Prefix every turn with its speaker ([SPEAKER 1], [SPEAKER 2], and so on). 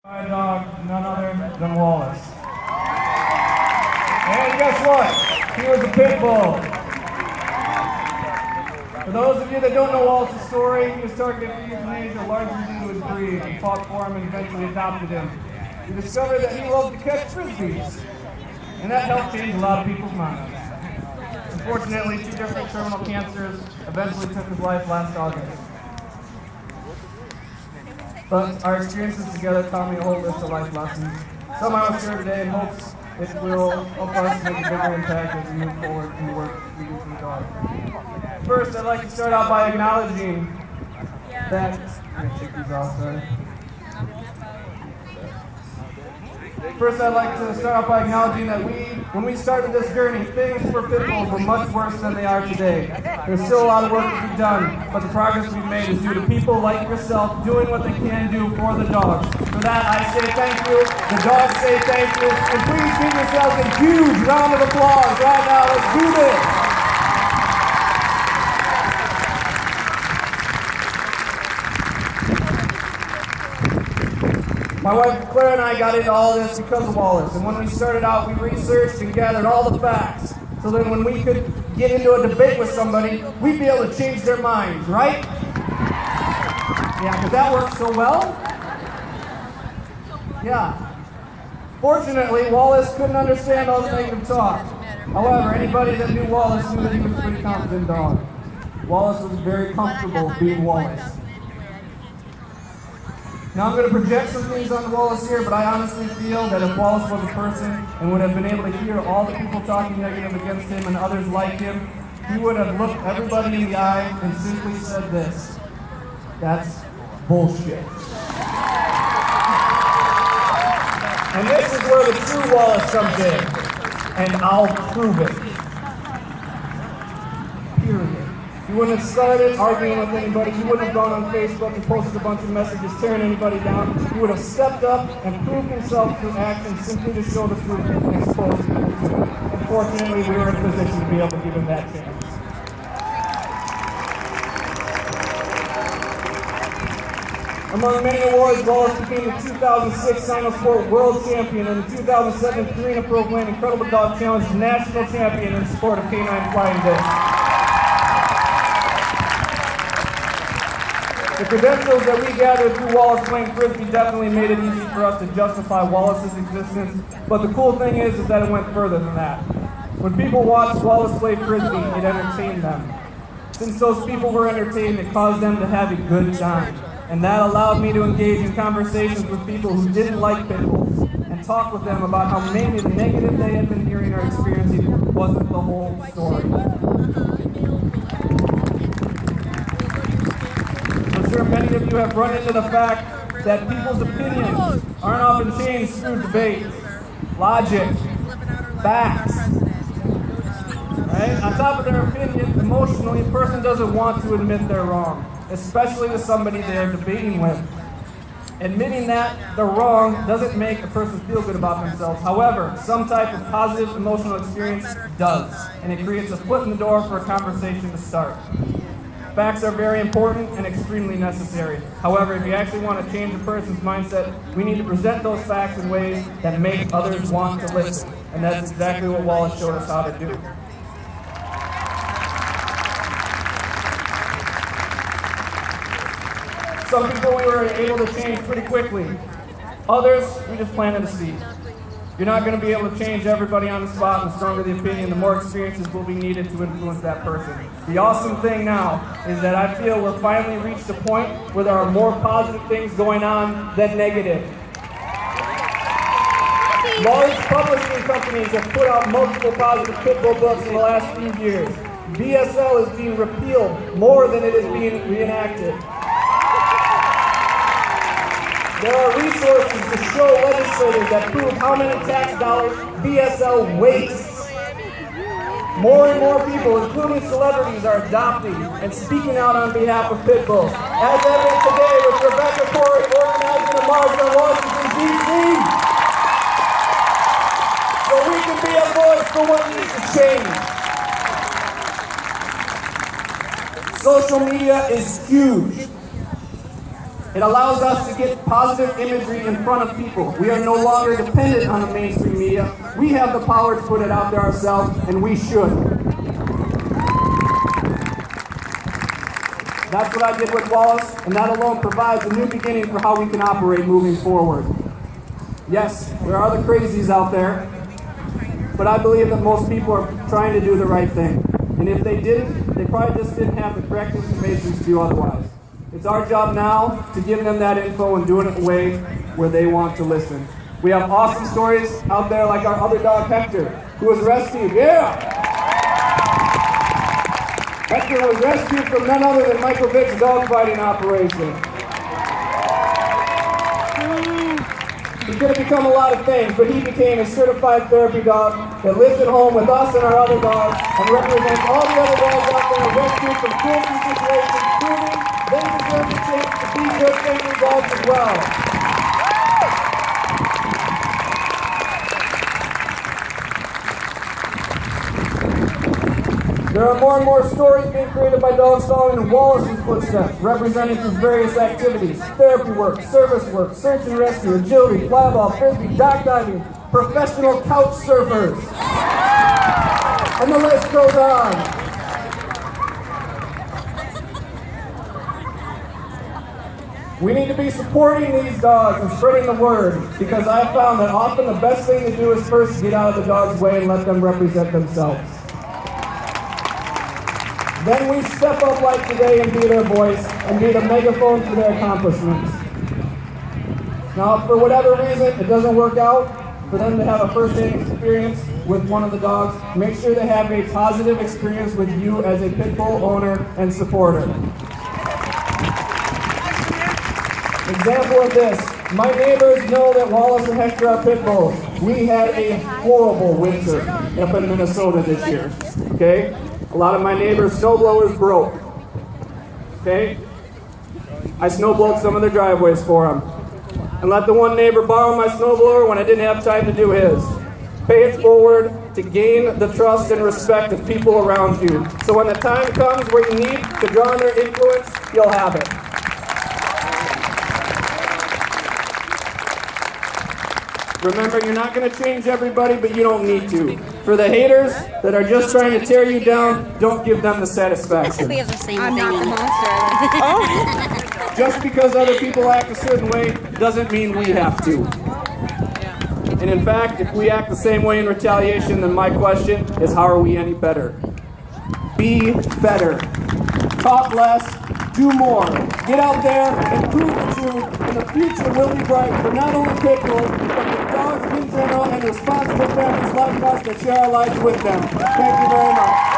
[SPEAKER 1] My dog, none other than Wallace. And guess what? He was a pit bull. For those of you that don't know Wallace's story, he was targeted for euthanasia largely due to his breed. He fought for him and eventually adopted him. We discovered that he loved to catch frisbees, and that helped change a lot of people's minds. Unfortunately, 2 different terminal cancers eventually took his life last August. But our experiences together taught me a whole list of life lessons. Some I will share today in hopes it will help us make a bigger impact as we move forward in the work we do for the dog. First, I'd like to start out by acknowledging that... First, I'd like to start out by acknowledging that when we started this journey, things for pit bulls were much worse than they are today. There's still a lot of work to be done, but the progress we've made is due to people like yourself doing what they can do for the dogs. For that, I say thank you. The dogs say thank you. And please give yourselves a huge round of applause right now. Let's do this. My wife Claire and I got into all this because of Wallace, and when we started out, we researched and gathered all the facts, so then when we could get into a debate with somebody, we'd be able to change their minds, right? Yeah, because that worked so well. Yeah. Fortunately, Wallace couldn't understand all the negative talk. However, anybody that knew Wallace knew that he was a pretty confident dog. Wallace was very comfortable being Wallace. Now I'm going to project some things on Wallace here, but I honestly feel that if Wallace was a person and would have been able to hear all the people talking negative against him and others like him, he would have looked everybody in the eye and simply said this: "That's bullshit." And this is where the true Wallace comes in, and I'll prove it. Period. He wouldn't have started arguing with anybody. He wouldn't have gone on Facebook and posted a bunch of messages tearing anybody down. He would have stepped up and proved himself through action simply to show the truth and expose people to it. Unfortunately, we were in a position to be able to give him that chance. Among many awards, Wallace became the 2006 Sino-Sport World Champion and the 2007 Purina Pro Plan Incredible Dog Challenge National Champion in the sport of canine flying disc. The credentials that we gathered through Wallace playing Frisbee definitely made it easy for us to justify Wallace's existence, but the cool thing is that it went further than that. When people watched Wallace play Frisbee, it entertained them. Since those people were entertained, it caused them to have a good time. And that allowed me to engage in conversations with people who didn't like pit bulls and talk with them about how maybe the negative they had been hearing or experiencing wasn't the whole story. I'm sure many of you have run into the fact that people's opinions aren't often changed through debate, logic, facts. Right? On top of their opinion, emotionally, a person doesn't want to admit they're wrong, especially to somebody they're debating with. Admitting that they're wrong doesn't make a person feel good about themselves. However, some type of positive emotional experience does, and it creates a foot in the door for a conversation to start. Facts are very important and extremely necessary. However, if you actually want to change a person's mindset, we need to present those facts in ways that make others want to listen. And that's exactly what Wallace showed us how to do. Some people we were able to change pretty quickly. Others, we just planted a seed. You're not going to be able to change everybody on the spot, and the stronger the opinion, the more experiences will be needed to influence that person. The awesome thing now is that I feel we're finally reached a point where there are more positive things going on than negative. Large publishing companies have put out multiple positive pit bull books in the last few years. BSL is being repealed more than it is being reenacted. There are resources to show legislators that prove how many tax dollars BSL wastes. More and more people, including celebrities, are adopting and speaking out on behalf of pit bulls. As evident today with Rebecca Corey organizing a march on Washington, D.C. So we can be a voice for what needs to change. Social media is huge. It allows us to get positive imagery in front of people. We are no longer dependent on the mainstream media. We have the power to put it out there ourselves, and we should. That's what I did with Wallace, and that alone provides a new beginning for how we can operate moving forward. Yes, there are the crazies out there, but I believe that most people are trying to do the right thing. And if they didn't, they probably just didn't have the correct information to do otherwise. It's our job now to give them that info and do it in a way where they want to listen. We have awesome stories out there like our other dog, Hector, who was rescued. Yeah! Hector was rescued from none other than Michael Vick's dogfighting operation. He could have become a lot of things, but he became a certified therapy dog that lives at home with us and our other dogs and represents all the other dogs out there rescued from cruelty situations, proving they deserve the chance to be good family dogs as well. There are more and more stories being created by dogs following in Wallace's footsteps, representing through various activities: therapy work, service work, search and rescue, agility, flyball, frisbee, dock diving, professional couch surfers. And the list goes on. We need to be supporting these dogs and spreading the word, because I've found that often the best thing to do is first get out of the dog's way and let them represent themselves. Then we step up like today and be their voice and be the megaphone for their accomplishments. Now, if for whatever reason it doesn't work out for them to have a first-hand experience with one of the dogs, make sure they have a positive experience with you as a pit bull owner and supporter. Example of this: my neighbors know that Wallace and Hector are pit bulls. We had a horrible winter up in Minnesota this year. Okay? A lot of my neighbors' snowblowers broke. Okay? I snowblowed some of their driveways for them. And let the one neighbor borrow my snowblower when I didn't have time to do his. Pay it forward to gain the trust and respect of people around you. So when the time comes where you need to draw on their influence, you'll have it. Remember, you're not going to change everybody, but you don't need to. For the haters that are just trying to tear you down, don't give them the satisfaction.
[SPEAKER 2] We have the same I'm not the monster.
[SPEAKER 1] Just because other people act a certain way doesn't mean we have to. And in fact, if we act the same way in retaliation, then my question is, how are we any better? Be better. Talk less, do more. Get out there and prove the truth, and the future will be bright for not only pit bulls, but the dogs in general and responsible families like us that share our lives with them. Thank you very much.